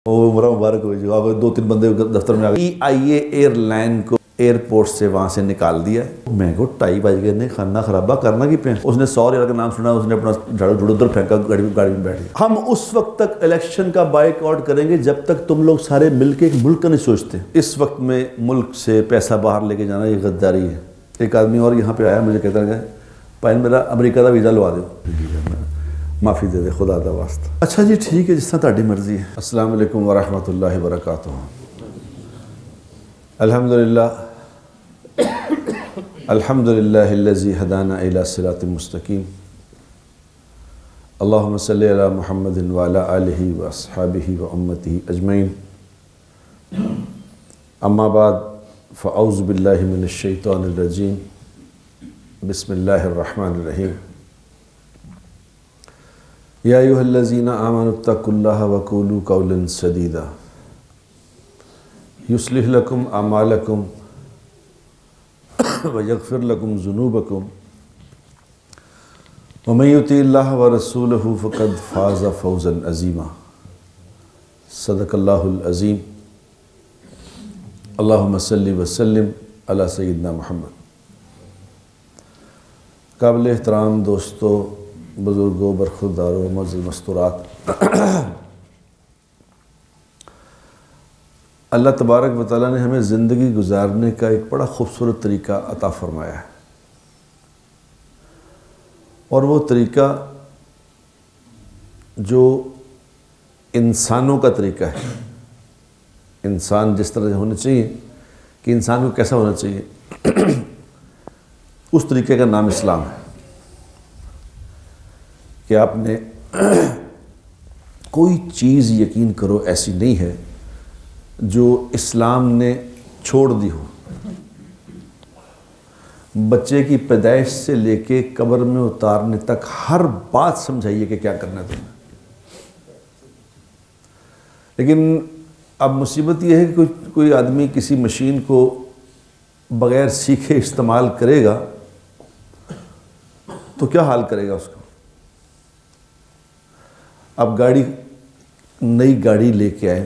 عمرہ مبارک ہوئی جو آگے 2-3 بندے دفتر میں آگئے آئیے ایئر لائن کو ایئرپورٹ سے وہاں سے نکال دیا. میں کو 2:30 بج گئے نے خانہ خرابہ کرنا کی پہ. اس نے 100 ریال کا نام سنا, اس نے اپنا جھاڑو جھوڑو ادھر پھینکا, گاڑی میں بیٹھ گیا. ہم اس وقت تک الیکشن کا بائیک آؤٹ کریں گے جب تک تم لوگ سارے مل کے ایک ملک کا نہیں سوچتے. اس وقت میں ملک سے پیسہ باہر لے کے جانا یہ غداری ہے. ایک آدمی اور یہاں پہ آیا, مجھے کہتا ہے پائن میرا امریکہ کا ویزا لوا دو. معافی دے دے خدا دا واسطہ. اچھا جی ٹھیک ہے, جس طرح تہاڈی مرضی ہے. السلام علیکم ورحمۃ اللہ وبرکاتہ. الحمدللہ الحمدللہ الذی ہدانا الی صراط مستقیم. اللہم صلی علی محمد وعلی آلہ واصحابہ وامتہ اجمعین. اما بعد فاعوذ باللہ من الشیطان الرجیم. بسم اللہ الرحمن الرحیم. یا ایھا الذین آمنوا اتقوا اللہ وقولوا قولا سدیدا یصلح لکم اعمالکم ویغفر لکم ذنوبکم ومن یطع اللہ ورسولہ فقد فاز فوزا عظیما. صدق اللہ العظیم. اللہم صلی وسلم علی سیدنا محمد. قابل احترام دوستو, بزرگوں, برخورداروں, معزز مستورات, اللہ تبارک و تعالیٰ نے ہمیں زندگی گزارنے کا ایک بڑا خوبصورت طریقہ عطا فرمایا ہے, اور وہ طریقہ جو انسانوں کا طریقہ ہے. انسان جس طرح ہونا چاہیے کہ انسان کو کیسا ہونا چاہیے, اس طریقے کا نام اسلام ہے. کہ آپ نے کوئی چیز یقین کرو ایسی نہیں ہے جو اسلام نے چھوڑ دی ہو. بچے کی پیدائش سے لے کے قبر میں اتارنے تک ہر بات سمجھائیے کہ کیا کرنا ہے تمہیں. لیکن اب مصیبت یہ ہے کہ کوئی آدمی کسی مشین کو بغیر سیکھے استعمال کرے گا تو کیا حال کرے گا اس کو. اب نئی گاڑی لے کے آئے.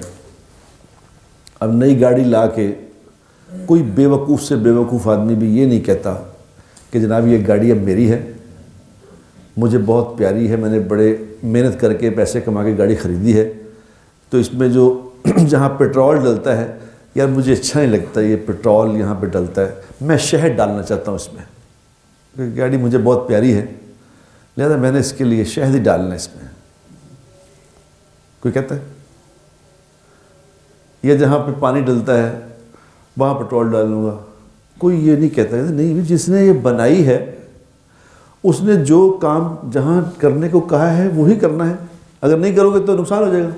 اب نئی گاڑی لا کے کوئی بیوقوف سے بیوقوف آدمی بھی یہ نہیں کہتا کہ جناب یہ گاڑی اب میری ہے, مجھے بہت پیاری ہے, میں نے بڑے محنت کر کے پیسے کما کے گاڑی خریدی ہے, تو اس میں جو جہاں پیٹرول ڈلتا ہے یار مجھے اچھا نہیں لگتا یہ پیٹرول یہاں پہ ڈلتا ہے, میں شہد ڈالنا چاہتا ہوں اس میں, کیونکہ گاڑی مجھے بہت پیاری ہے لہذا میں نے اس کے لیے شہد ہی ڈالنا ہے اس میں. کوئی کہتا ہے یا جہاں پہ پانی ڈلتا ہے وہاں پیٹرول ڈالوں گا. کوئی یہ نہیں کہتا نہیں, جس نے یہ بنائی ہے اس نے جو کام جہاں کرنے کو کہا ہے وہی کرنا ہے, اگر نہیں کرو گے تو نقصان ہو جائے گا.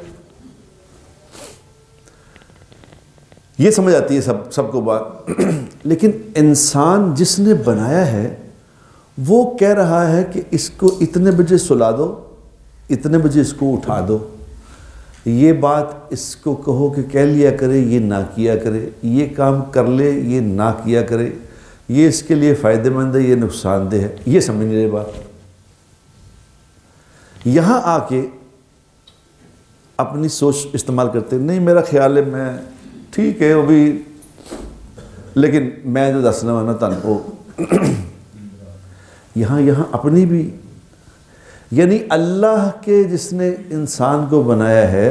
یہ سمجھ آتی ہے سب کو بات. لیکن انسان جس نے بنایا ہے وہ کہہ رہا ہے کہ اس کو اتنے بجے سلا دو, اتنے بجے اس کو اٹھا دو, یہ بات اس کو کہو کہ کہہ لیا کرے, یہ نہ کیا کرے, یہ کام کر لے, یہ نہ کیا کرے, یہ اس کے لیے فائدہ مند ہے, یہ نقصان دہ ہے. یہ سمجھ نہیں رہے بات. یہاں آ کے اپنی سوچ استعمال کرتے نہیں, میرا خیال ہے میں ٹھیک ہے وہ بھی, لیکن میں جو دسنا ہے نا تن کو یہاں اپنی بھی, یعنی اللہ کے جس نے انسان کو بنایا ہے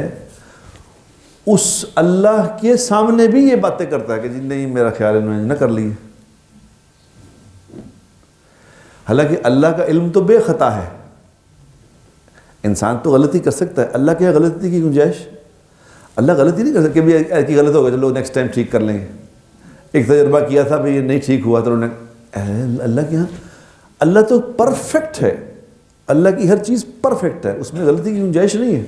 اس اللہ کے سامنے بھی یہ باتیں کرتا ہے کہ جی نہیں میرا خیال ہے میں نہ کر لی. حالانکہ اللہ کا علم تو بے خطا ہے. انسان تو غلطی کر سکتا ہے, اللہ کے غلطی کی گنجائش, اللہ غلطی نہیں کر سکتا کہ بھی ایسی غلط ہوگا چلو نیکسٹ ٹائم ٹھیک کر لیں گے. ایک تجربہ کیا تھا بھی یہ نہیں ٹھیک ہوا تو اللہ کے ہاں اللہ تو پرفیکٹ ہے, اللہ کی ہر چیز پرفیکٹ ہے, اس میں غلطی کی گنجائش نہیں ہے.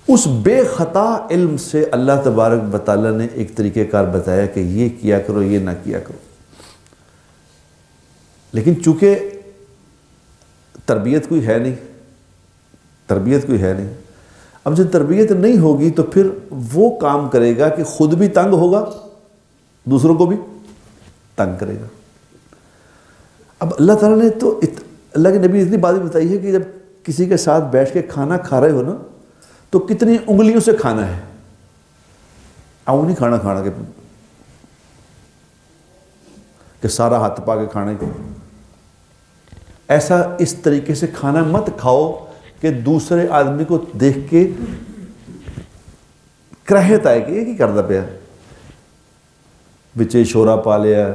اس بے خطا علم سے اللہ تبارک و تعالیٰ نے ایک طریقہ کار بتایا کہ یہ کیا کرو, یہ نہ کیا کرو. لیکن چونکہ تربیت کوئی ہے نہیں, اب جب تربیت نہیں ہوگی تو پھر وہ کام کرے گا کہ خود بھی تنگ ہوگا, دوسروں کو بھی تنگ کرے گا. اب اللہ تعالیٰ نے تو اللہ کے نبی اتنی بات بتائی ہے کہ جب کسی کے ساتھ بیٹھ کے کھانا کھا رہے ہو نا تو کتنی انگلیوں سے کھانا ہے؟ آؤں نہیں کھانا کہ سارا ہاتھ پا کے کھانے کو. ایسا اس طریقے سے کھانا مت کھاؤ کہ دوسرے آدمی کو دیکھ کے کراہت آئے کہ یہ کی کردا پیا, بچے شورا پا لیا,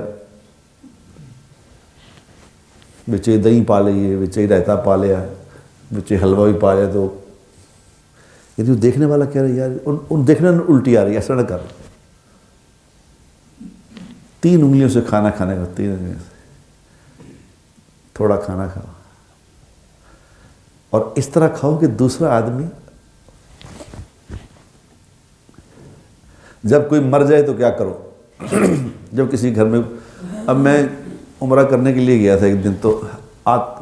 بچے دہی پا لیے, بچے رائتا پا لیا, بچے حلوہ بھی پا لیا. تو یعنی دیکھنے والا کہہ رہا ہے یار ان دیکھنے الٹی آ رہی ہے, ایسا نہ کر. 3 انگلیوں سے کھانا کھانے کا, 3 انگلیوں سے تھوڑا کھانا کھاؤ, اور اس طرح کھاؤ کہ دوسرا آدمی جب کوئی مر جائے تو کیا کرو. جب کسی گھر میں, اب میں عمرہ کرنے کے لیے گیا تھا ایک دن, تو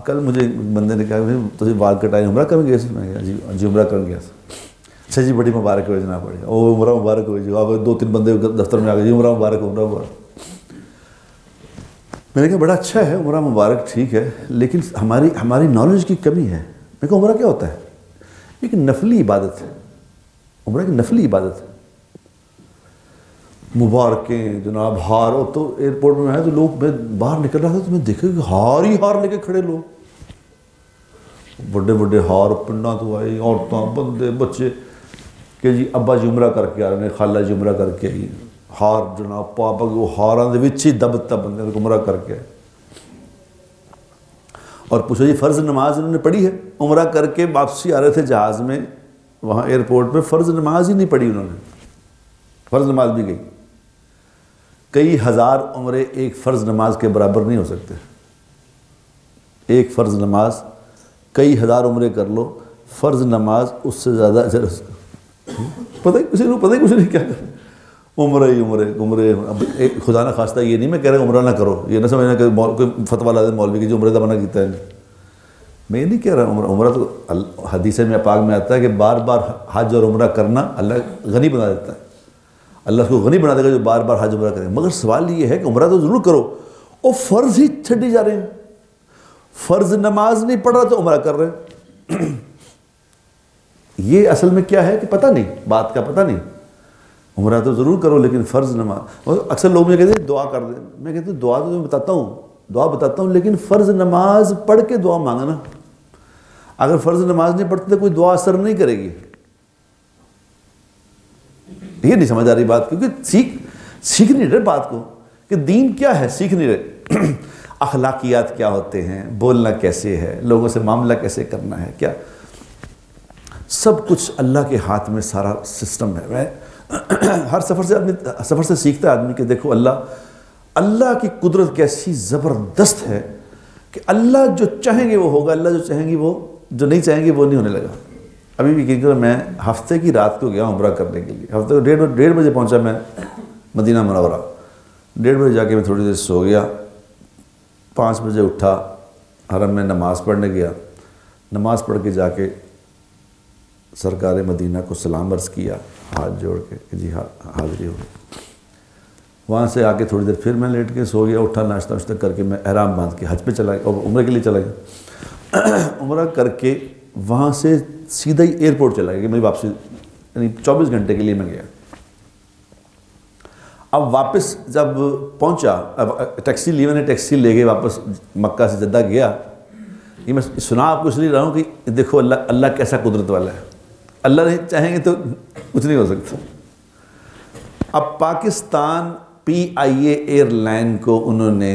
کل مجھے بندے نے کہا تجھے بال کٹائے عمرہ کرنے گئے تھے؟ میں کہا جی عمرہ کرنے گیا تھا. اچھا جی بڑی مبارک ہو جناب, پڑے او عمرہ مبارک ہو جی. 2-3 بندے دفتر میں آ گئے, جی عمرہ مبارک عمرہ مبارک. میں نے کہا بڑا اچھا ہے عمرہ مبارک, ٹھیک ہے, لیکن ہماری نالج کی کمی ہے. میں کہا عمرہ کیا ہوتا ہے؟ ایک نفلی عبادت ہے, عمرہ کی نفلی عبادت ہے. مبارکیں جناب, ہار. اور تو ایئرپورٹ میں آئے تو لوگ, میں باہر نکل رہا تھا تو میں دیکھا کہ ہار ہی ہار لے کے کھڑے لوگ, بڑے بڑے ہار, پنڈا تو آئی, عورتیں, بندے, بچے, کہ جی ابا جی عمرہ کر کے آ رہے ہیں, خالہ جی عمرہ کر کے آئی, ہار جناب پاپا وہ ہاراں دے وچ ہی دبتا بندے کو عمرہ کر کے آئے. اور پوچھو جی فرض نماز انہوں نے پڑھی ہے؟ عمرہ کر کے واپسی آ رہے تھے جہاز میں, وہاں ایئرپورٹ پہ فرض نماز ہی نہیں پڑھی انہوں نے. فرض نماز بھی گئی. کئی ہزار عمرے ایک فرض نماز کے برابر نہیں ہو سکتے. ایک فرض نماز کئی ہزار عمرے کر لو, فرض نماز اس سے زیادہ اجر اس کا. پتہ ہی کسی کو پتہ ہی کچھ نہیں کیا کریں, عمرے ہی عمرے. اب خدا نہ خواستہ یہ نہیں میں کہہ رہا عمرہ نہ کرو, یہ نہ سمجھنا کہ کوئی فتویٰ لا دے مولوی کی جو عمرے کا منع کیتا ہے. میں یہ نہیں کہہ رہا عمرہ تو حدیث میں پاک میں آتا ہے کہ بار بار حج اور عمرہ کرنا اللہ غنی بنا دیتا ہے. اللہ اس کو غنی بنا دے گا جو بار بار حج عمرہ کرے. مگر سوال یہ ہے کہ عمرہ تو ضرور کرو, اور فرض ہی چھڈی جا رہے ہیں. فرض نماز نہیں پڑھ رہا تو عمرہ کر رہے ہیں. یہ اصل میں کیا ہے کہ پتہ نہیں, بات کا پتہ نہیں. عمرہ تو ضرور کرو لیکن فرض نماز. اور اکثر لوگ مجھے کہتے ہیں دعا کر دیں. میں کہتا ہوں دعا تو میں دعا بتاتا ہوں, لیکن فرض نماز پڑھ کے دعا مانگنا. اگر فرض نماز نہیں پڑھتے تو کوئی دعا اثر نہیں کرے گی. یہ نہیں سمجھ آ رہی بات, کیونکہ سیکھ نہیں رہے بات کو کہ دین کیا ہے, سیکھ نہیں رہے. اخلاقیات کیا ہوتے ہیں, بولنا کیسے ہے, لوگوں سے معاملہ کیسے کرنا ہے, کیا سب کچھ اللہ کے ہاتھ میں سارا سسٹم ہے. میں ہر سفر سے سیکھتا ہے آدمی کہ دیکھو اللہ کی قدرت کیسی زبردست ہے کہ اللہ جو چاہیں گے وہ ہوگا, اللہ جو چاہیں گے وہ, جو نہیں چاہیں گے وہ نہیں ہونے لگا. ابھی بھی کہ میں ہفتے کی رات کو گیا عمرہ کرنے کے لیے. ہفتے کو 1:30 بجے پہنچا میں مدینہ منورہ. 1:30 بجے جا کے میں تھوڑی دیر سو گیا. 5 بجے اٹھا, حرم میں نماز پڑھنے گیا. نماز پڑھ کے جا کے سرکار مدینہ کو سلام عرض کیا ہاتھ جوڑ کے کہ جی حاضری ہو گئی. وہاں سے آ کے تھوڑی دیر پھر میں لیٹ کے سو گیا. اٹھا ناشتہ واشتہ کر کے میں احرام باندھ کے حج پہ چلا گیا, اور عمرے کے لیے چلا گیا. عمرہ کر کے وہاں سے سیدھا ہی ایئرپورٹ چلا گیا کہ میری واپسی, یعنی 24 گھنٹے کے لیے میں گیا. اب واپس جب پہنچا, اب ٹیکسی لی, میں نے ٹیکسی لے گئے واپس مکہ سے جدہ گیا. یہ میں سنا آپ کو اس لیے رہا ہوں کہ دیکھو اللہ کیسا قدرت والا ہے. اللہ نہیں چاہیں گے تو کچھ نہیں ہو سکتا. اب پاکستان PIA ایئر لائن کو انہوں نے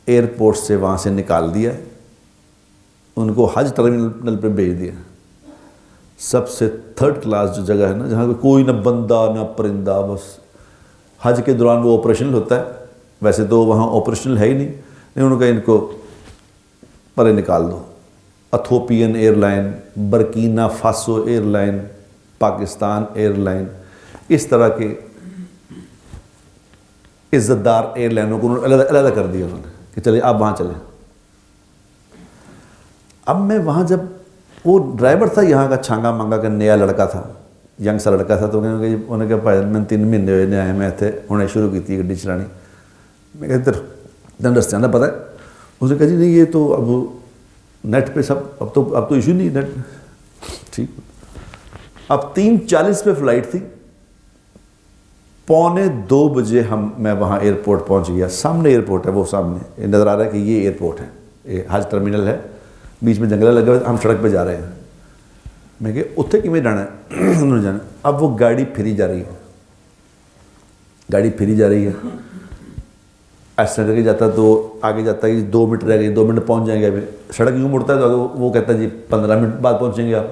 ایئرپورٹ سے وہاں سے نکال دیا, ان کو حج ٹرمینل پہ بھیج دیا. سب سے 3rd کلاس جو جگہ ہے نا, جہاں کوئی نہ بندہ نہ پرندہ, بس حج کے دوران وہ آپریشنل ہوتا ہے. ویسے تو وہاں آپریشنل ہے ہی نہیں. انہوں نے کہا ان کو پرے نکال دو. Ethiopian airline, Burkina Faso airline, Pakistan airline, اس طرح کے عزت دار ایئر لائنوں کو انہوں نے علیحدہ کر دیا انہوں نے کہ چلے آپ وہاں چلیں. اب میں وہاں جب, وہ ڈرائیور تھا یہاں کا, چھانگا مانگا کا نیا لڑکا تھا, ینگ سا لڑکا تھا. تو انہوں نے کہا بھائی میں 3 مہینے ہوئے آئے, میں اتنے ہونے شروع کی تھی گڈی چلانی. میں کہتے تین رستے آنا پتہ ہے. اس نے کہا جی نہیں یہ تو اب نیٹ پہ سب, اب تو ایشو نہیں نیٹ. ٹھیک. اب 3:40 پہ فلائٹ تھی، 1:45 بجے میں وہاں ایئرپورٹ پہنچ گیا. سامنے ایئرپورٹ ہے، وہ سامنے نظر آ رہا ہے کہ یہ ایئرپورٹ ہے، یہ حج ٹرمینل ہے، بیچ میں جنگلہ لگا ہوا ہے، ہم سڑک پہ جا رہے ہیں. میں کہ اتنے کیویں جانا ہے؟ انہوں نے جانا. اب وہ گاڑی پھری جا رہی ہے، گاڑی پھری جا رہی ہے، ایسا کر کے جاتا تو آگے جاتا ہے کہ 2 منٹ رہ گئے، 2 منٹ پہنچ جائیں گے. ابھی سڑک یوں مڑتا ہے تو وہ کہتا ہے جی 15 منٹ بعد پہنچیں گے آپ.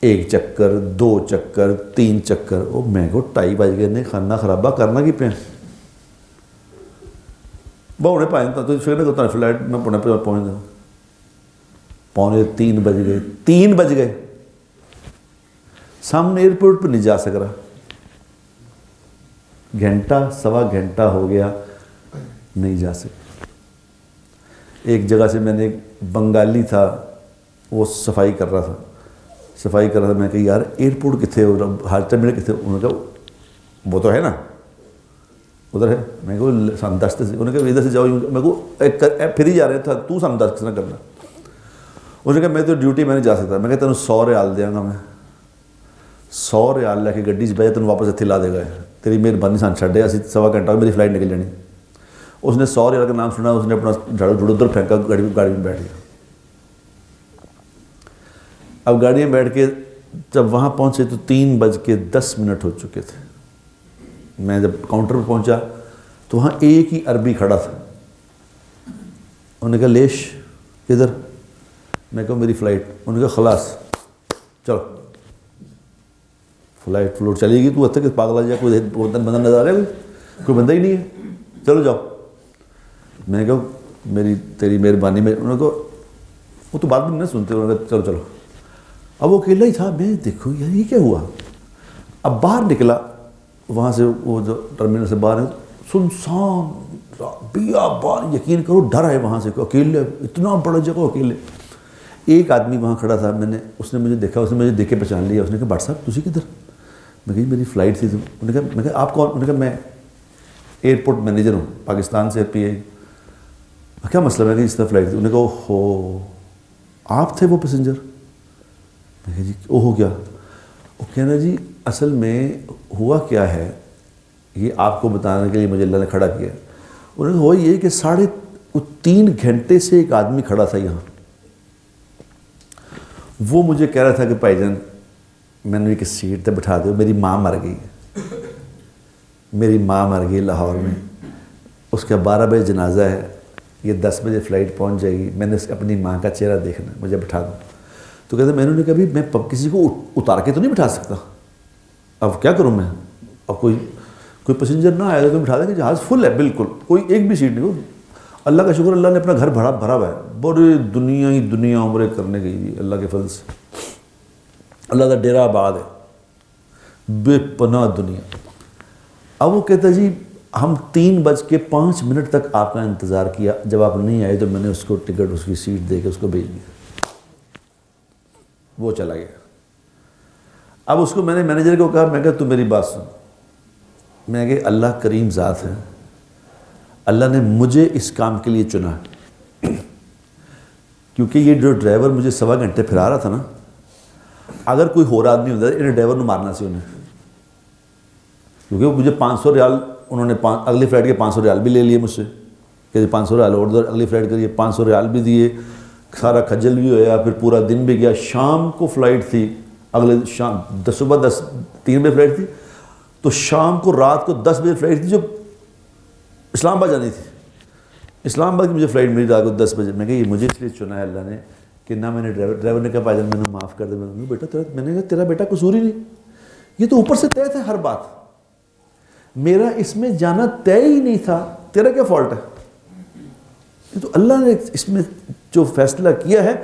1 چکر، 2 چکر، 3 چکر. وہ میں کو 2:30 بج گئے، نہیں کھانا خرابہ کرنا کی پہ وہ انہیں پائیں تو فکر نہیں کرتا فلائٹ میں پونے پہ پہنچ جاؤں. 2:45 بج گئے، 3 بج گئے، سامنے ایئرپورٹ پہ نہیں جا سک رہا. گھنٹہ سوا گھنٹہ ہو گیا نہیں جا سکا. ایک جگہ سے میں نے، ایک بنگالی تھا وہ صفائی کر رہا تھا، میں کہا یار ایئرپورٹ کتنے ہو، حج ٹرمینل کتنے؟ انہوں نے کہا وہ تو ہے نا ادھر ہے. میں کو 10 سے، انہوں نے کہا ادھر سے جاؤ. میں کو پھر ہی جا رہے تھا، تو 10 کس نے کرنا؟ انہوں نے کہا میں تو ڈیوٹی میں نہیں جا سکتا. میں کہا تینوں 100 ریال دیا گا، میں 100 ریال لے کے گڈی چ بہ تینوں واپس اتنے لا دے گا. تیری مہربانی سان چھڈے، اسی سوا گھنٹہ میری فلائٹ نکل جانی. اس نے 100 ریال کا نام سنا، اس نے اپنا جھاڑو جھوڑو ادھر پھینکا، گاڑی میں بیٹھ گیا. اب گاڑی میں بیٹھ کے جب وہاں پہنچے تو 3:10 ہو چکے تھے. میں جب کاؤنٹر پہ پہنچا تو وہاں ایک ہی عربی کھڑا تھا. انہوں نے کہا لیش کدھر؟ میں کہا میری فلائٹ. انہوں نے کہا خلاص چلو فلائٹ فلوٹ چلے گی. تو اتنے کہ پاگل آ جائے، کوئی بندہ نظر آ رہا ہے؟ کوئی بندہ ہی نہیں ہے، چلو جاؤ. میں نے کہا تیری مہربانی. انہوں نے کہا وہ تو بات بھی نہیں سنتے. انہوں نے کہا چلو. اب وہ اکیلا ہی تھا. میں دیکھو یار یہ کیا ہوا. اب باہر نکلا وہاں سے، وہ جو ٹرمینل سے باہر ہے، سنسان بیابان، یقین کرو ڈر ہے وہاں سے. اکیلے، اتنا بڑا جگہ اکیلے. ایک آدمی وہاں کھڑا تھا، اس نے مجھے دیکھا، اس نے مجھے دیکھ کے پہچان لیا. اس نے کہا بٹ صاحب تسی کدھر؟ میں کہا میری فلائٹ تھی. میں کہا آپ کون؟ انہوں نے کہا میں ایئرپورٹ مینیجر ہوں پاکستان سے PI. کیا مسئلہ؟ میں کہ اس طرح فلائٹ تھی. انہوں نے کہا ہو آپ تھے وہ پیسنجر؟ میں کہا جی او ہو کیا؟ وہ کہنا جی اصل میں ہوا کیا ہے، یہ آپ کو بتانے کے لیے مجھے اللہ نے کھڑا کیا. انہوں نے کہا ہوا یہ کہ 3.5 گھنٹے سے ایک آدمی کھڑا تھا یہاں. وہ مجھے کہہ رہا تھا کہ بھائی جان میں نے ایک سیٹ پہ بٹھا دو، میری ماں مر گئی ہے، میری ماں مر گئی لاہور میں، اس کا 12 بجے جنازہ ہے، یہ 10 بجے فلائٹ پہنچ جائے گی، میں نے اپنی ماں کا چہرہ دیکھنا، مجھے بٹھا دو. تو کہتے میں نے کہا بھی میں کسی کو اتار کے تو نہیں بٹھا سکتا، اب کیا کروں میں؟ اب کوئی پیسنجر نہ آئے تو بٹھا دیں گے، جہاز فل ہے بالکل، کوئی ایک بھی سیٹ نہیں ہو. اللہ کا شکر، اللہ نے اپنا گھر بھرا ہوا ہے. بڑی دنیا عمرے کرنے گئی اللہ کے فضل سے. اللہ کا ڈیرہ آباد ہے، بے پناہ دنیا. اب وہ کہتا جی ہم 3:05 تک آپ کا انتظار کیا، جب آپ نہیں آئے تو میں نے اس کو ٹکٹ، اس کی سیٹ دے کے اس کو بھیج دیا. وہ چلا گیا. اب اس کو میں نے مینیجر کو کہا، میں کہا تو میری بات سن. میں کہ اللہ کریم ذات ہے، اللہ نے مجھے اس کام کے لیے چنا ہے، کیونکہ یہ جو ڈرائیور مجھے 1.25 گھنٹے پھرا رہا تھا نا، اگر کوئی اور آدمی ہوتا ہے انہیں ڈرائیور نے مارنا سی انہیں، کیونکہ مجھے 500 ریال انہوں نے اگلی فلائٹ کے 500 ریال بھی لے لیے مجھ سے کہ 500 ریال اور اگلی فلائٹ کے لیے 500 ریال بھی دیے. سارا کھجل بھی ہوا، پھر پورا دن بھی گیا. شام کو فلائٹ تھی، اگلے شام صبح 3 بجے فلائٹ تھی، تو شام کو رات کو 10 بجے فلائٹ تھی جو اسلام آباد جانی تھی. اسلام آباد کی مجھے فلائٹ ملی رات کو 10 بجے. میں کہا یہ مجھے اس لیے چنا ہے اللہ نے کہ نہ میں نے ڈرائیور نے کہا بھائی جان میں نے معاف کر دیا. میں نے بیٹا میں نے کہا تیرا بیٹا قصور ہی نہیں، یہ تو اوپر سے طے تھا ہر بات، میرا اس میں جانا طے ہی نہیں تھا، تیرا کیا فالٹ ہے؟ تو اللہ نے اس میں جو فیصلہ کیا ہے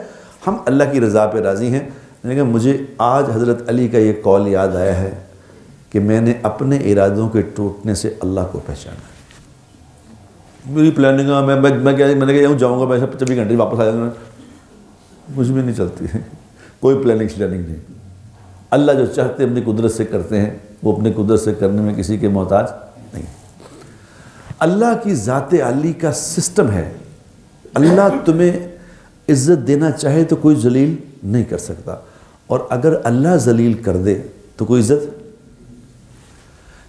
ہم اللہ کی رضا پہ راضی ہیں. میں نے کہا مجھے آج حضرت علی کا یہ قول یاد آیا ہے کہ میں نے اپنے ارادوں کے ٹوٹنے سے اللہ کو پہچانا. میری پلاننگ میں نے کہا جاؤں گا میں 24 گھنٹے واپس آ جاؤں گا، مجھ میں نہیں چلتی ہے کوئی پلاننگ نہیں. اللہ جو چاہتے اپنی قدرت سے کرتے ہیں، وہ اپنی قدرت سے کرنے میں کسی کے محتاج نہیں. اللہ کی ذات علی کا سسٹم ہے، اللہ تمہیں عزت دینا چاہے تو کوئی ذلیل نہیں کر سکتا، اور اگر اللہ ذلیل کر دے تو کوئی عزت؟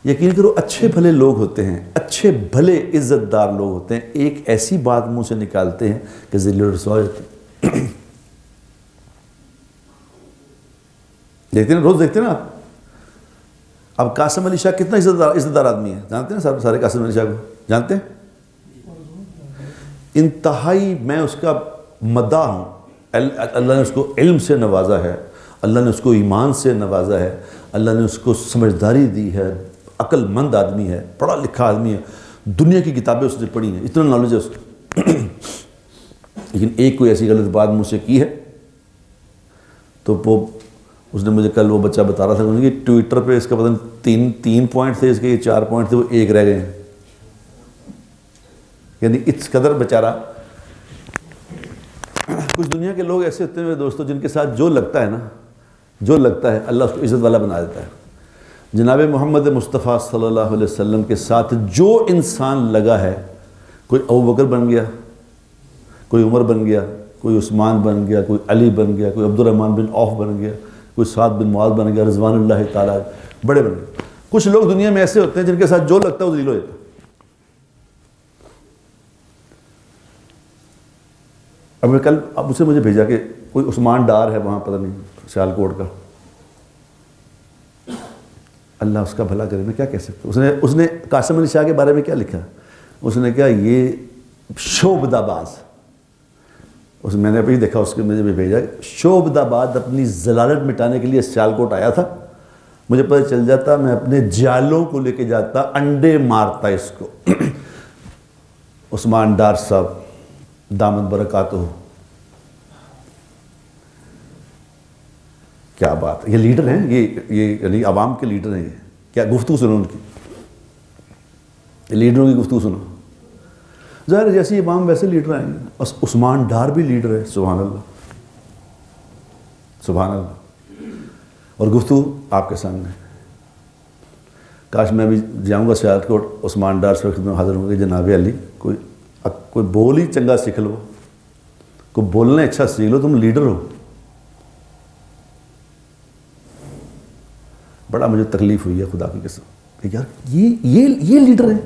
یقین کرو اچھے بھلے لوگ ہوتے ہیں، اچھے بھلے عزت دار لوگ ہوتے ہیں، ایک ایسی بات منہ سے نکالتے ہیں کہ ذلیل و رسوا ہوتے ہیں۔ دیکھتے ہیں روز دیکھتے ہیں نا آپ۔ اب قاسم علی شاہ کتنا عزت دار آدمی ہے، جانتے ہیں سارے قاسم علی شاہ کو جانتے ہیں؟ انتہائی میں اس کا مداح ہوں۔ اللہ نے اس کو علم سے نوازا ہے، اللہ نے اس کو ایمان سے نوازا ہے، اللہ نے اس کو سمجھداری دی ہے، عقل مند آدمی ہے، پڑھا لکھا آدمی ہے، دنیا کی کتابیں اس نے پڑھی ہیں، اتنا نالج ہے اس کو۔ لیکن ایک کوئی ایسی غلط بات مجھ سے کی ہے تو وہ اس نے مجھے کل وہ بچہ بتا رہا تھا کہ ٹویٹر پہ اس کا پتہ نہیں تین پوائنٹ تھے، اس کے یہ 4 پوائنٹ تھے، وہ 1 رہ گئے ہیں۔ یعنی اس قدر بیچارہ۔ کچھ دنیا کے لوگ ایسے ہوتے ہیں میرے دوستوں جن کے ساتھ جو لگتا ہے نا، جو لگتا ہے اللہ اس کو عزت والا بنا دیتا ہے۔ جناب محمد مصطفیٰ صلی اللہ علیہ وسلم کے ساتھ جو انسان لگا ہے، کوئی ابوبکر بن گیا، کوئی عمر بن گیا، کوئی عثمان بن گیا، کوئی علی بن گیا، کوئی عبد الرحمن بن عوف بن گیا، کوئی سعد بن معاذ بن گیا، رضوان اللہ تعالیٰ بڑے بن گئے۔ کچھ لوگ دنیا میں ایسے ہوتے ہیں جن کے ساتھ جو لگتا ہے وہ ذلیل ہو جاتا ہے۔ اب اسے مجھے بھیجا کہ کوئی عثمان ڈار ہے وہاں، پتہ نہیں سیالکوٹ کا، اللہ اس کا بھلا کرے، میں کیا کہہ سکتا ہوں۔ اس نے قاسم علی شاہ کے بارے میں کیا لکھا؟ اس نے کہا یہ شعبدہ باز، میں نے ابھی دیکھا، اس کے مجھے بھی بھیجا، شعبدہ باز اپنی ضلالت مٹانے کے لیے سیالکوٹ آیا تھا، مجھے پتہ چل جاتا میں اپنے جالوں کو لے کے جاتا، انڈے مارتا اس کو۔ عثمان ڈار صاحب دامت برکاتہ ہو، کیا بات ہے، یہ لیڈر ہیں، یہ یعنی عوام کے لیڈر ہیں۔ یہ کیا گفتگو سنو ان کی، لیڈروں کی گفتگو سنو۔ ظاہر ہے جیسے امام ویسے لیڈر آئیں گے۔ عثمان ڈار بھی لیڈر ہے، سبحان اللہ سبحان اللہ، اور گفتگو آپ کے سامنے۔ کاش میں بھی جاؤں گا سیالکوٹ، عثمان ڈار سے خدمت حاضر ہوں گے، جناب علی کوئی بول ہی چنگا سیکھ لو، کوئی بولنا اچھا سیکھ لو، تم لیڈر ہو۔ بڑا مجھے تکلیف ہوئی ہے خدا کی قسم کہ یار یہ لیڈر ہے،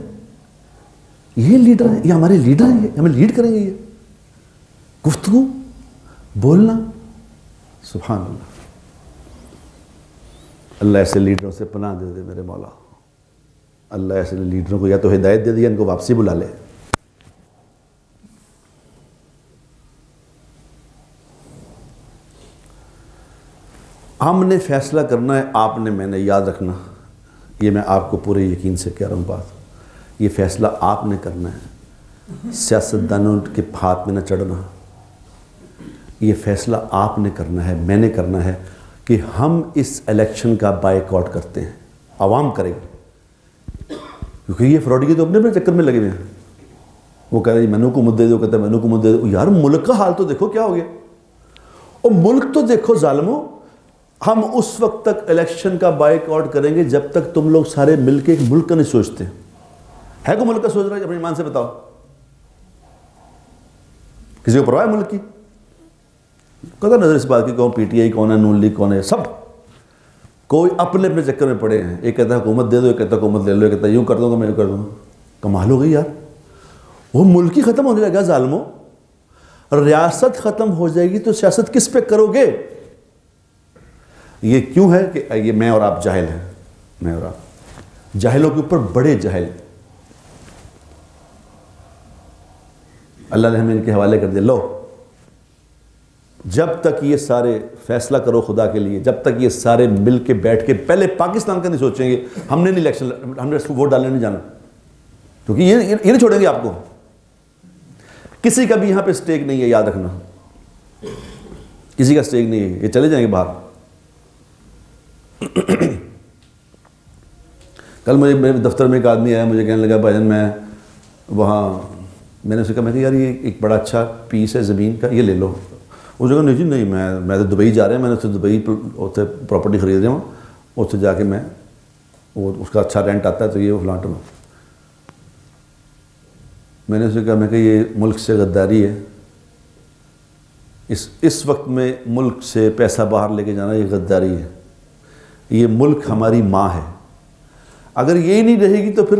یہ لیڈر ہے، یہ ہمارے لیڈر ہیں، یہ ہمیں لیڈ کریں گے، یہ گفتگو بولنا، سبحان اللہ۔ اللہ ایسے لیڈروں سے پناہ دے دے میرے مولا، اللہ ایسے لیڈروں کو یا تو ہدایت دے دے یا ان کو واپسی بلا لے۔ ہم نے فیصلہ کرنا ہے، آپ نے، میں نے، یاد رکھنا، یہ میں آپ کو پورے یقین سے کہہ رہا ہوں بات، یہ فیصلہ آپ نے کرنا ہے، سیاستدانوں کے ہاتھ میں نہ چڑھنا۔ یہ فیصلہ آپ نے کرنا ہے، میں نے کرنا ہے کہ ہم اس الیکشن کا بائیکاٹ کرتے ہیں، عوام کرے گی، کیونکہ یہ فراڈی تو اپنے چکر میں لگے ہوئے ہیں۔ وہ کہہ رہے ہیں میں نے حکومت دے دو، کہتا ہے میں نے حکومت دے دو۔ یار ملک کا حال تو دیکھو کیا ہو گیا، اور ملک تو دیکھو ظالموں۔ ہم اس وقت تک الیکشن کا بائیکاٹ کریں گے جب تک تم لوگ سارے مل کے ایک ملک کا نہیں سوچتے۔ ہے کوئی ملک کا سوچ رہا ہے؟ اپنے ایمان سے بتاؤ، کسی کو پرواہ ہے ملک کی؟ قدر نظر اس بات کی کون پی ٹی آئی کون ہے، نون لیگ کون ہے، سب کوئی اپنے اپنے چکر میں پڑے ہیں۔ ایک کہتا ہے حکومت دے دو، ایک کہتا ہے حکومت لے لو، ایک کہتا ہے یوں کر دوں گا، میں یوں کر دوں گا۔ کمال ہو گئی یار، وہ ملک ہی ختم ہونے لگا ظالموں۔ ریاست ختم ہو جائے گی تو سیاست کس پہ کرو گے؟ یہ کیوں ہے کہ یہ میں اور آپ جاہل ہیں، میں اور آپ جاہلوں کے اوپر بڑے جاہل۔ اللہ نے ہمیں ان کے حوالے کر دیا، لو جب تک یہ سارے فیصلہ کرو خدا کے لیے، جب تک یہ سارے مل کے بیٹھ کے پہلے پاکستان کا نہیں سوچیں گے، ہم نے نہیں الیکشن، ہم نے ووٹ ڈالنے نہیں جانا، کیونکہ یہ نہیں چھوڑیں گے آپ کو۔ کسی کا بھی یہاں پہ سٹیک نہیں ہے، یاد رکھنا، کسی کا سٹیک نہیں ہے، یہ چلے جائیں گے باہر۔ کل مجھے میرے دفتر میں ایک آدمی آیا، مجھے کہنے لگا بھائی جان میں وہاں، میں نے اسے کہا، میں کہ یار یہ ایک بڑا اچھا پیس ہے زمین کا، یہ لے لو۔ اس نے کہا نہیں جی نہیں، میں تو دبئی جا رہا ہوں، میں نے اسے دبئی اتنے پراپرٹی خرید رہا ہوں، اس سے جا کے میں وہ اس کا اچھا رینٹ آتا ہے تو یہ وہ فلاں ٹما۔ میں نے اسے کہا، میں کہ یہ ملک سے غداری ہے، اس وقت میں ملک سے پیسہ باہر لے کے جانا یہ غداری ہے. یہ ملک ہماری ماں ہے. اگر یہی نہیں رہے گی تو پھر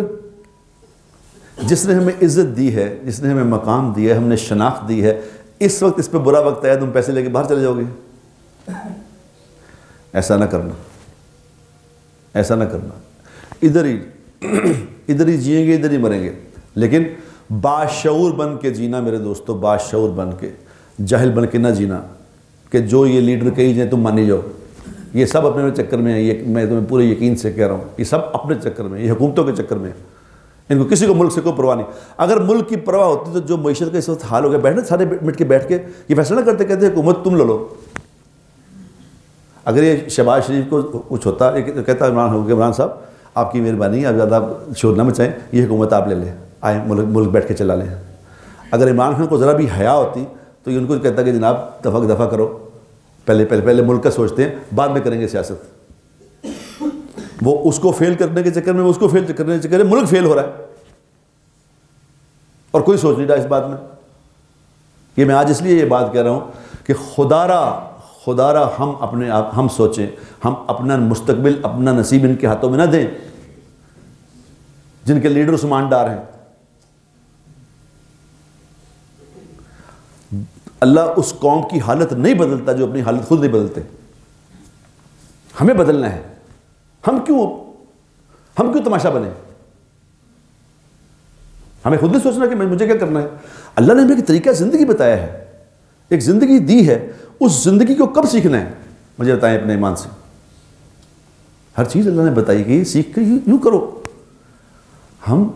جس نے ہمیں عزت دی ہے، جس نے ہمیں مقام دیا ہے، ہم نے شناخت دی ہے، اس وقت اس پہ برا وقت آیا تم پیسے لے کے باہر چلے جاؤ گے. ایسا نہ کرنا، ایسا نہ کرنا. ادھر ہی جئیں گے، ادھر ہی مریں گے. لیکن باشعور بن کے جینا میرے دوستو، باشعور بن کے، جاہل بن کے نہ جینا کہ جو یہ لیڈر کہی جائیں تم مانی جاؤ. یہ سب اپنے چکر میں ہیں. یہ میں تمہیں پورے یقین سے کہہ رہا ہوں، یہ سب اپنے چکر میں، یہ حکومتوں کے چکر میں. ان کو کسی کو ملک سے کوئی پرواہ نہیں. اگر ملک کی پرواہ ہوتی تو جو معیشت کا اس وقت حال ہو گیا، بیٹھنے سارے مٹ کے بیٹھ کے یہ فیصلہ نہ کرتے، کہتے حکومت تم لو. اگر یہ شہباز شریف کو کچھ ہوتا، کہتا عمران صاحب آپ کی مہربانی، آپ زیادہ شور نہ مچائیں، یہ حکومت آپ لے لیں، آئیں ملک بیٹھ کے چلا لیں. اگر عمران خان کو ذرا بھی حیا ہوتی تو یہ ان کو کہتا کہ جناب دفع کرو، پہلے ملک کا سوچتے ہیں، بعد میں کریں گے سیاست. وہ اس کو فیل کرنے کے چکر میں، اس کو فیل کرنے کے چکر میں ملک فیل ہو رہا ہے اور کوئی سوچ نہیں رہا اس بات میں. یہ میں آج اس لیے یہ بات کہہ رہا ہوں کہ خدا را ہم سوچیں، ہم اپنا مستقبل، اپنا نصیب ان کے ہاتھوں میں نہ دیں جن کے لیڈر عثمان ڈار ہیں. اللہ اس قوم کی حالت نہیں بدلتا جو اپنی حالت خود نہیں بدلتے. ہمیں بدلنا ہے. ہم کیوں تماشا بنے؟ ہمیں خود نہیں سوچنا کہ مجھے کیا کرنا ہے. اللہ نے ہمیں ایک طریقہ زندگی بتایا ہے، ایک زندگی دی ہے. اس زندگی کو کب سیکھنا ہے مجھے بتائیں اپنے ایمان سے. ہر چیز اللہ نے بتائی کہ یہ سیکھ کر یوں کرو. ہم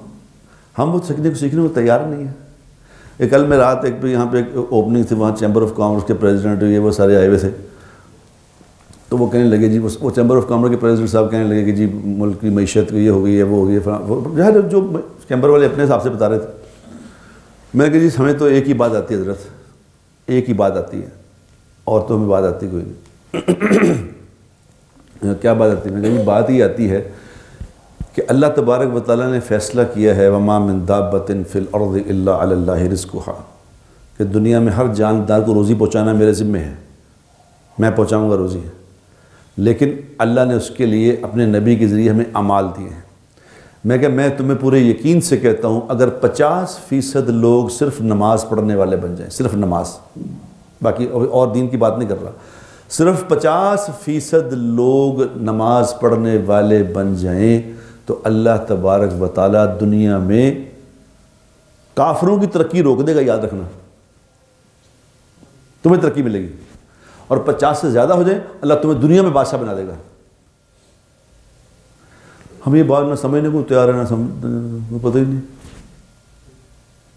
وہ سیکھنے کو تیار نہیں ہیں. کل میں رات یہاں پہ ایک اوپننگ تھی، وہاں چیمبر آف کامرس کے پریزیڈنٹ یہ وہ سارے آئے ہوئے تھے. تو وہ کہنے لگے جی، وہ چیمبر آف کامرس کے پریزیڈنٹ صاحب کہنے لگے کہ جی ملک کی معیشت یہ ہو گئی ہے، وہ ہو گئی ہے، جو چیمبر والے اپنے حساب سے بتا رہے تھے. میں نے کہا جی ہمیں تو ایک ہی بات آتی ہے حضرت، ایک ہی بات آتی ہے، اور تو ہمیں بات آتی کوئی نہیں. کیا بات آتی ہے؟ میں نے کہا جی بات ہی آتی ہے کہ اللہ تبارک و تعالیٰ نے فیصلہ کیا ہے وَمَا مِن دَابَّةٍ فِي الْأَرْضِ إِلَّا عَلَى اللَّهِ رِزْقُهَا، کہ دنیا میں ہر جاندار کو روزی پہنچانا میرے ذمہ ہے، میں پہنچاؤں گا روزی. لیکن اللہ نے اس کے لیے اپنے نبی کے ذریعے ہمیں اعمال دیے ہیں. میں تمہیں پورے یقین سے کہتا ہوں اگر 50% لوگ صرف نماز پڑھنے والے بن جائیں، صرف نماز، باقی اور دین کی بات نہیں کر رہا، صرف 50% لوگ نماز پڑھنے والے بن جائیں تو اللہ تبارک و تعالیٰ دنیا میں کافروں کی ترقی روک دے گا. یاد رکھنا، تمہیں ترقی ملے گی. اور 50 سے زیادہ ہو جائیں اللہ تمہیں دنیا میں بادشاہ بنا دے گا. ہم یہ بات نہ سمجھنے کو تیار ہے، نہ پتہ ہی نہیں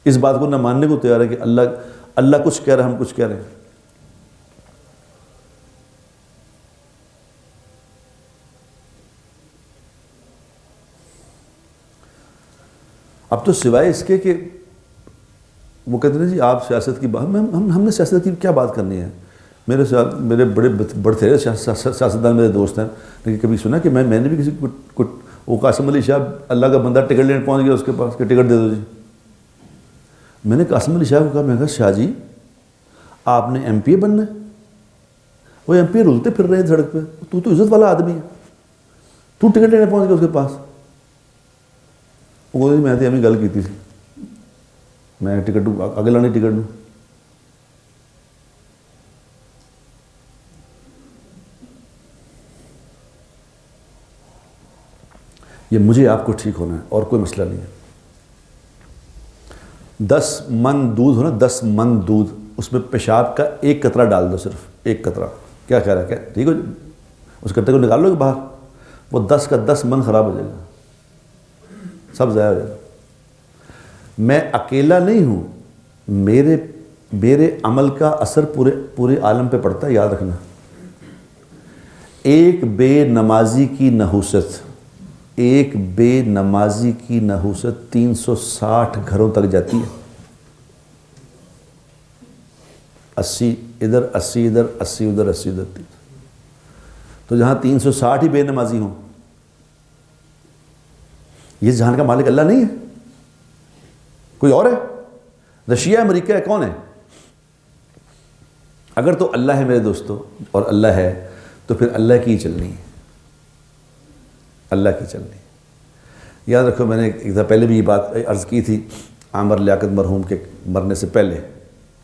اس بات کو، نہ ماننے کو تیار ہے کہ اللہ کچھ کہہ رہا ہے، ہم کچھ کہہ رہے ہیں. اب تو سوائے اس کے کہ وہ کہتے ہیں جی آپ سیاست کی بات، ہم نے سیاست کی کیا بات کرنی ہے. میرے بڑے تھے سیاستدان میرے دوست ہیں، لیکن کبھی سنا کہ میں نے بھی کسی کو وہ قاسم علی شاہ اللہ کا بندہ ٹکٹ لینے پہنچ گیا اس کے پاس کہ ٹکٹ دے دو جی. میں نے قاسم علی شاہ کو کہا، میں نے کہا شاہ جی آپ نے ایم پی اے بننا ہے؟ وہ ایم پی اے رولتے پھر رہے ہیں سڑک پہ، تو عزت والا آدمی ہے، تو ٹکٹ لینے پہنچ گیا اس کے پاس. وہ میں تو ہمیں گل کی تھی، میں ٹکٹ دوں آگے لانے ٹکٹ دوں. یہ مجھے آپ کو ٹھیک ہونا ہے اور کوئی مسئلہ نہیں ہے. 10 من دودھ ہو نا، 10 من دودھ، اس میں پیشاب کا 1 قطرہ ڈال دو، صرف 1 قطرہ. کیا خیال ہے؟ کیا ٹھیک ہو؟ اس قطرے کو نکال لو کہ باہر، وہ 10 کا 10 من خراب ہو جائے گا، سب ضائع ہو جائے گا. میں اکیلا نہیں ہوں، میرے عمل کا اثر پورے عالم پہ پڑتا ہے. یاد رکھنا، ایک بے نمازی کی نحوست 360 گھروں تک جاتی ہے. 80 ادھر، 80 ادھر، 80 ادھر، 80 ادھر. تو جہاں 360 ہی بے نمازی ہوں، یہ جہان کا مالک اللہ نہیں ہے، کوئی اور ہے؟ رشیا، امریکہ ہے، کون ہے؟ اگر تو اللہ ہے میرے دوستو اور اللہ ہے تو پھر اللہ کی ہی چلنی ہے، اللہ کی چلنی ہے۔ یاد رکھو میں نے ایک دفعہ پہلے بھی یہ بات عرض کی تھی عامر لیاقت مرحوم کے مرنے سے پہلے،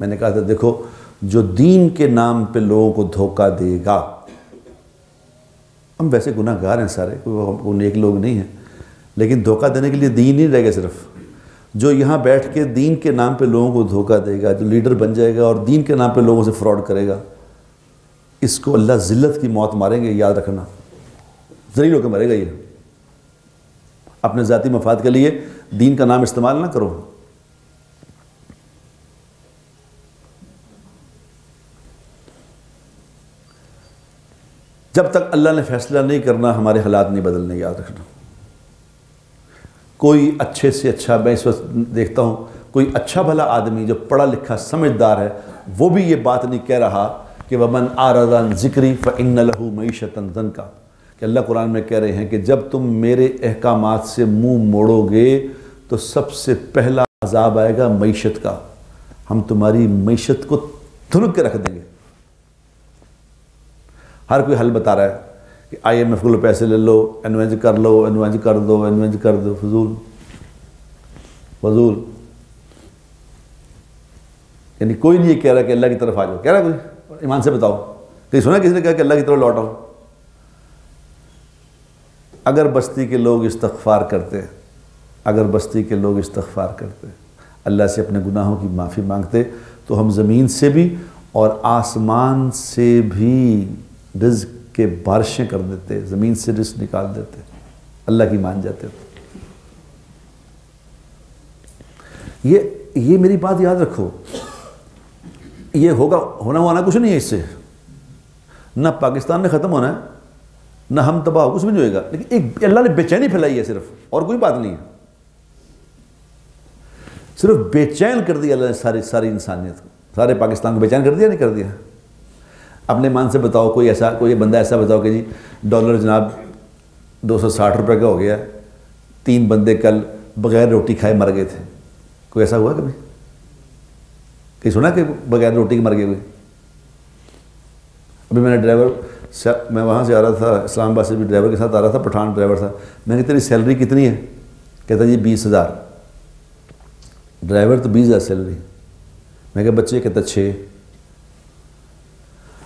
میں نے کہا تھا دیکھو جو دین کے نام پہ لوگوں کو دھوکہ دے گا، ہم ویسے گناہ گار ہیں سارے، کوئی نیک لوگ نہیں ہیں، لیکن دھوکہ دینے کے لیے دین نہیں رہے گا صرف، جو یہاں بیٹھ کے دین کے نام پہ لوگوں کو دھوکہ دے گا، جو لیڈر بن جائے گا اور دین کے نام پہ لوگوں سے فراڈ کرے گا، اس کو اللہ ذلت کی موت ماریں گے، یاد رکھنا، ذلیل ہو کے مرے گا یہ۔ اپنے ذاتی مفاد کے لیے دین کا نام استعمال نہ کرو۔ جب تک اللہ نے فیصلہ نہیں کرنا ہمارے حالات نہیں بدلنے، یاد رکھنا۔ کوئی اچھے سے اچھا، میں اس وقت دیکھتا ہوں کوئی اچھا بھلا آدمی جو پڑھا لکھا سمجھدار ہے وہ بھی یہ بات نہیں کہہ رہا کہ وَمَنْ أَعْرَضَ عَنْ ذِكْرِي فَإِنَّ لَهُ مَعِيشَةً ضَنْكًا، کہ اللہ قرآن میں کہہ رہے ہیں کہ جب تم میرے احکامات سے منہ موڑو گے تو سب سے پہلا عذاب آئے گا معیشت کا، ہم تمہاری معیشت کو تھلک کے رکھ دیں گے۔ ہر کوئی حل بتا رہا ہے کہ IMF کو پیسے لے لو، انویسٹ کر لو، انویسٹ کر دو، انویسٹ کر دو، فضول۔ یعنی کوئی نہیں یہ کہہ رہا کہ اللہ کی طرف آ جاؤ، کہہ رہا کوئی؟ ایمان سے بتاؤ، کہیں سنا کسی نے کہا کہ اللہ کی طرف لوٹ آؤ؟ اگر بستی کے لوگ استغفار کرتے، اگر بستی کے لوگ استغفار کرتے، اللہ سے اپنے گناہوں کی معافی مانگتے، تو ہم زمین سے بھی اور آسمان سے بھی رزق کے بارشیں کر دیتے، زمین سے رزق نکال دیتے، اللہ کی مان جاتے۔ یہ میری بات یاد رکھو، یہ ہونا کچھ نہیں ہے، اس سے نہ پاکستان نے ختم ہونا ہے نہ ہم تباہ، کچھ بھی نہیں ہوئے گا، لیکن ایک اللہ نے بے چینی پھیلائی ہے صرف، اور کوئی بات نہیں ہے، صرف بے چین کر دیا اللہ نے ساری انسانیت کو، سارے پاکستان کو بے چین کر دیا، نہیں کر دیا؟ اپنے مان سے بتاؤ، کوئی بندہ ایسا بتاؤ کہ جی ڈالر جناب 260 روپے کا ہو گیا، 3 بندے کل بغیر روٹی کھائے مر گئے تھے، کوئی ایسا ہوا کبھی؟ کہیں سنا کہ بغیر روٹی کے مر گئے ہوئے؟ ابھی میں نے میں وہاں سے آ رہا تھا، اسلام آباد سے بھی ڈرائیور کے ساتھ آ رہا تھا، پٹھان ڈرائیور تھا، میں نے کہا تیری سیلری کتنی ہے؟ کہتا جی 20,000۔ ڈرائیور تو 20,000 سیلری، میں کہا بچے؟ کہتا 6۔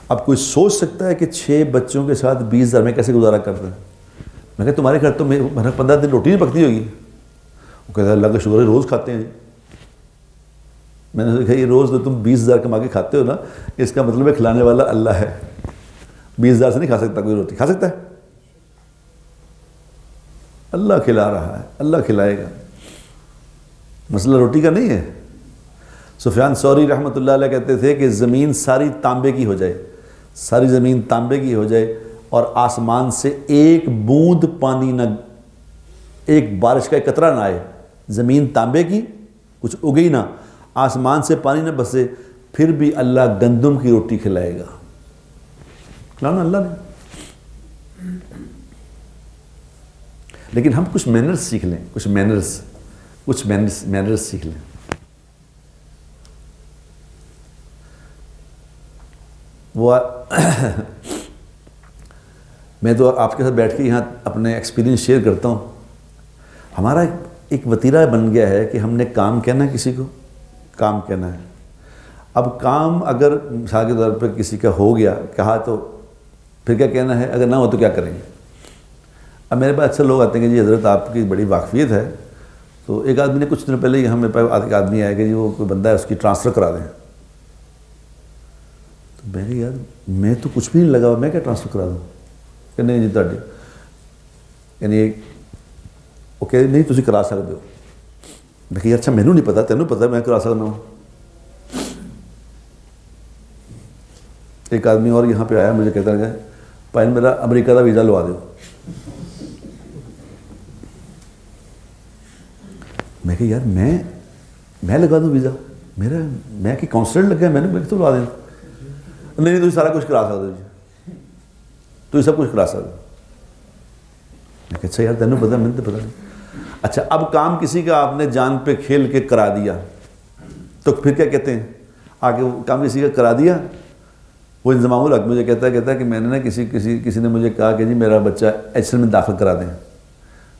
اب کوئی سوچ سکتا ہے کہ 6 بچوں کے ساتھ 20,000 میں کیسے گزارا کرتا ہے؟ میں کہا تمہارے گھر تو 15 دن روٹی نہیں پکتی ہوگی؟ وہ کہتا ہے اللہ کا شکر ہے روز کھاتے ہیں جی۔ میں نے کہا یہ روز تو تم 20,000 کما کے کھاتے ہو نا، اس کا مطلب ہے کھلانے والا اللہ ہے، 20,000 سے نہیں کھا سکتا کوئی روٹی، کھا سکتا ہے؟ اللہ کھلا رہا ہے، اللہ کھلائے گا، مسئلہ روٹی کا نہیں ہے۔ سفیان ثوری رحمۃ اللہ علیہ کہتے تھے کہ زمین ساری تانبے کی ہو جائے، ساری زمین تانبے کی ہو جائے اور آسمان سے ایک بوند پانی نہ، ایک بارش کا ایک قطرہ نہ آئے، زمین تانبے کی، کچھ اگئی نہ، آسمان سے پانی نہ بسے، پھر بھی اللہ گندم کی روٹی کھلائے گا، کھلانا اللہ نے۔ لیکن ہم کچھ مینرز سیکھ لیں، کچھ مینرز سیکھ لیں۔ وہ میں تو آپ کے ساتھ بیٹھ کے یہاں اپنے ایکسپیرینس شیئر کرتا ہوں۔ ہمارا ایک وتیرہ بن گیا ہے کہ ہم نے کام کہنا ہے، کسی کو کام کہنا ہے۔ اب کام اگر مثال کے طور پر کسی کا ہو گیا، کہا تو پھر کیا کہنا ہے، اگر نہ ہو تو کیا کریں گے؟ اب میرے پاس اکثر لوگ آتے ہیں کہ جی حضرت آپ کی بڑی واقفیت ہے، تو ایک آدمی نے کچھ دن پہلے یہاں میرے پاس ایک آدمی آیا کہ جی وہ کوئی بندہ ہے اس کی ٹرانسفر کرا دیں، تو میں نے یار میں تو کچھ بھی نہیں لگا، میں کیا ٹرانسفر کرا دوں؟ کہ نہیں جی تاڑی، یعنی وہ کہ نہیں تسی کرا سکتے ہو۔ میں کہ اچھا مینوں نہیں پتا، تینوں پتا میں کرا سکتا ہوں۔ ایک آدمی اور یہاں پہ آیا، مجھے کہتا ہے پائن میرا امریکہ کا ویزا لوا دو۔ میں کہ یار میں لگا دوں ویزا، میں کہ کونسلر لگا ہے، میں نے تو لوا دیں۔ نہیں تھی سارا کچھ کرا سکتے ہو جی، تو سب کچھ کرا سکتے ہو۔ میں کہ اچھا یار تینوں پتا، میں نے تو پتا نہیں۔ اچھا اب کام کسی کا آپ نے جان پہ کھیل کے کرا دیا، تو پھر کیا کہتے ہیں؟ آگے کام کسی کا کرا دیا وہ انضمام الحق مجھے کہتا ہے کہ میں نے نا کسی نے مجھے کہا کہ جی میرا بچہ ایچ ایس ایل میں داخل کرا دیں.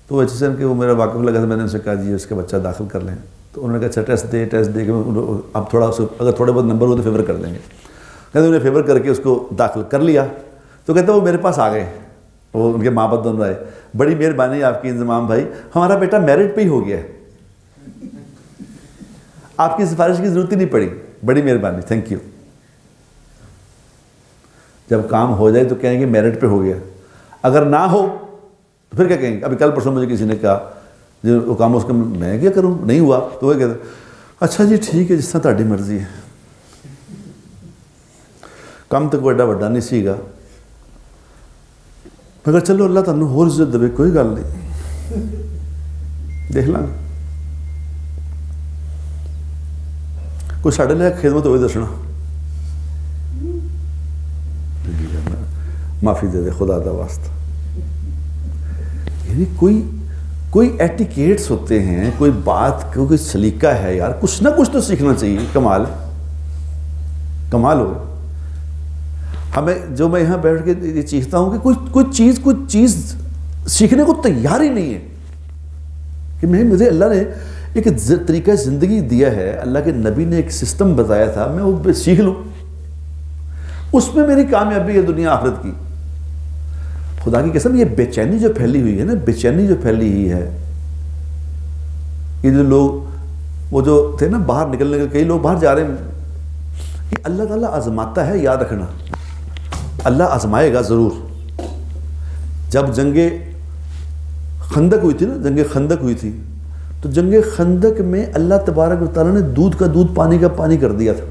تو ایچ ایس ایل کے وہ میرا واقف لگا تھا, میں نے ان سے کہا جی اس کا بچہ داخل کر لیں. تو انہوں نے کہا اچھا ٹیسٹ دے کے اب تھوڑا اگر تھوڑے بہت نمبر ہو تو فیور کر دیں گے. کہتے انہیں فیور کر کے اس کو داخل کر لیا. تو کہتے وہ میرے پاس آ گئے, وہ ان کے ماں باپ دونوں آئے, بڑی مہربانی آپ کی انضمام بھائی, ہمارا بیٹا میرٹ پہ ہی ہو گیا ہے, آپ کی سفارش کی ضرورت ہی نہیں پڑی, بڑی مہربانی, تھینک یو. جب کام ہو جائے تو کہیں گے میرٹ پہ ہو گیا, اگر نہ ہو تو پھر کیا کہیں گے. ابھی کل پرسوں مجھے کسی نے کہا جو وہ کام اس کا میں کیا کروں, نہیں ہوا تو وہ کہتے اچھا جی ٹھیک ہے جس طرح تہاڈی مرضی ہے, کم تک وڈا نہیں سی گا, مگر چلو اللہ تمہیں ہور عزت دے, کوئی گل نہیں, دیکھ لیں گے. کوئی ساڑھے لئے خدمت ہوئے دسنا, معافی دے دے خدا دا واسطہ. یعنی کوئی ایٹیکیٹس ہوتے ہیں, کوئی بات, کوئی سلیقہ ہے یار, کچھ نہ کچھ تو سیکھنا چاہیے. کمال ہو. ہمیں جو میں یہاں بیٹھ کے یہ چیختا ہوں کہ کوئی چیز سیکھنے کو تیار ہی نہیں ہے کہ مجھے اللہ نے ایک طریقہ زندگی دیا ہے, اللہ کے نبی نے ایک سسٹم بتایا تھا, میں وہ سیکھ لوں, اس میں میری کامیابی ہے دنیا آخرت کی. خدا کی قسم یہ بے چینی جو پھیلی ہوئی ہے نا, بے چینی جو پھیلی ہوئی ہے, یہ جو لوگ وہ جو تھے نا باہر نکلنے کے, کئی لوگ باہر جا رہے ہیں, کہ اللہ تعالیٰ آزماتا ہے, یاد رکھنا اللہ آزمائے گا ضرور. جب جنگ خندق ہوئی تھی نا, جنگ خندق ہوئی تھی, تو جنگ خندق میں اللہ تبارک و تعالیٰ نے دودھ کا دودھ پانی کا پانی کر دیا تھا.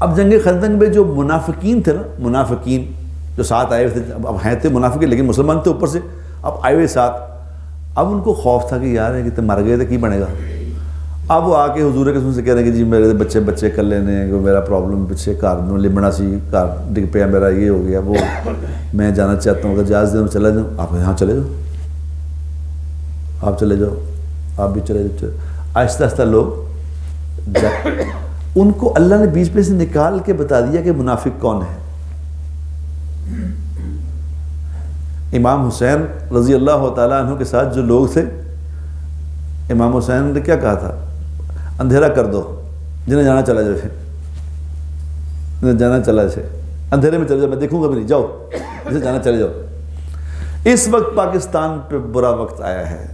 اب جنگ خندق میں جو منافقین تھے نا, منافقین جو ساتھ آئے ہوئے تھے, اب ہیں تھے منافقین لیکن مسلمان تھے اوپر سے, اب آئے ہوئے ساتھ, اب ان کو خوف تھا کہ یار ہے کہ مر گئے تو کی بنے گا. اب وہ آ کے حضور کے سے کہہ رہے ہیں کہ جی میرے بچے کر لینے, میرا پرابلم پیچھے گھر میں لبنا سی, گھر ڈگ پیا میرا, یہ ہو گیا وہ, میں جانا چاہتا ہوں, اگر جہاز دے میں چلا جاؤں. آپ یہاں چلے جاؤ, آپ چلے جاؤ, آپ بھی چلے جاؤ. آہستہ آہستہ لوگ ان کو اللہ نے بیچ میں سے نکال کے بتا دیا کہ منافق کون ہے. امام حسین رضی اللہ تعالیٰ عنہ کے ساتھ جو لوگ تھے, امام حسین نے کیا کہا تھا, اندھیرا کر دو, جنہیں جانا چلا جائے, جنہیں جانا چلا جائے, اندھیرے میں چلے جاؤ, میں دیکھوں گا بھی نہیں, جاؤ جسے جانا چلے جاؤ. اس وقت پاکستان پہ برا وقت آیا ہے,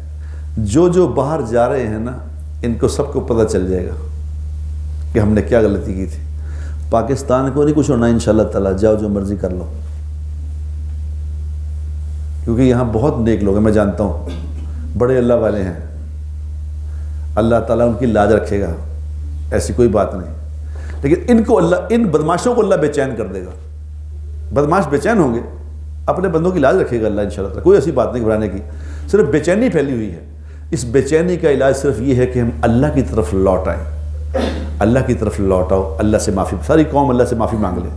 جو باہر جا رہے ہیں نا, ان کو سب کو پتہ چل جائے گا کہ ہم نے کیا غلطی کی تھی. پاکستان کو نہیں کچھ ہونا انشاءاللہ تعالیٰ, جاؤ جو مرضی کر لو, کیونکہ یہاں بہت نیک لوگ ہیں, میں جانتا ہوں, بڑے اللہ والے ہیں, اللہ تعالیٰ ان کی لاج رکھے گا, ایسی کوئی بات نہیں. لیکن ان کو اللہ, ان بدماشوں کو اللہ بے چین کر دے گا. بدماش بے چین ہوں گے, اپنے بندوں کی لاج رکھے گا اللہ انشاءاللہ. کوئی ایسی بات نہیں گھبرانے کی, صرف بے چینی پھیلی ہوئی ہے. اس بے چینی کا علاج صرف یہ ہے کہ ہم اللہ کی طرف لوٹ آئیں, اللہ کی طرف لوٹ آؤ, اللہ سے معافی, ساری قوم اللہ سے معافی مانگ لے.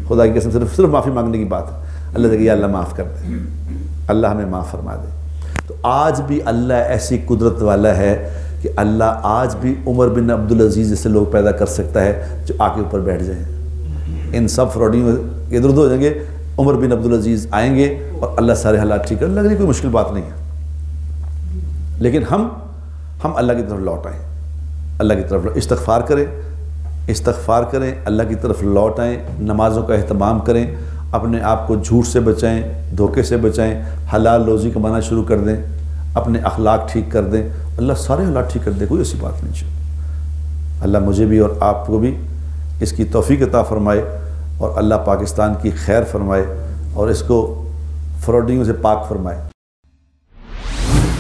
خدا کی قسم صرف معافی مانگنے کی بات ہے. اللہ سے کہ یا اللہ معاف کر دے, اللہ ہمیں معاف فرما دے. تو آج بھی اللہ ایسی قدرت والا ہے کہ اللہ آج بھی عمر بن عبدالعزیز جیسے لوگ پیدا کر سکتا ہے جو آ کے اوپر بیٹھ جائیں. ان سب فرادیوں ادھر ادھر ہو جائیں گے, عمر بن عبدالعزیز آئیں گے اور اللہ سارے حالات ٹھیک کر. اللہ کے لیے کوئی مشکل بات نہیں ہے, لیکن ہم اللہ کی طرف لوٹ آئیں, اللہ کی طرف استغفار کریں, اللہ کی طرف لوٹ آئیں, نمازوں کا اہتمام کریں, اپنے آپ کو جھوٹ سے بچائیں, دھوکے سے بچائیں, حلال روزی کمانا شروع کر دیں, اپنے اخلاق ٹھیک کر دیں, اللہ سارے حالات ٹھیک کر دے, کوئی ایسی بات نہیں چاہیے. اللہ مجھے بھی اور آپ کو بھی اس کی توفیق عطا فرمائے, اور اللہ پاکستان کی خیر فرمائے, اور اس کو فراڈیوں سے پاک فرمائے.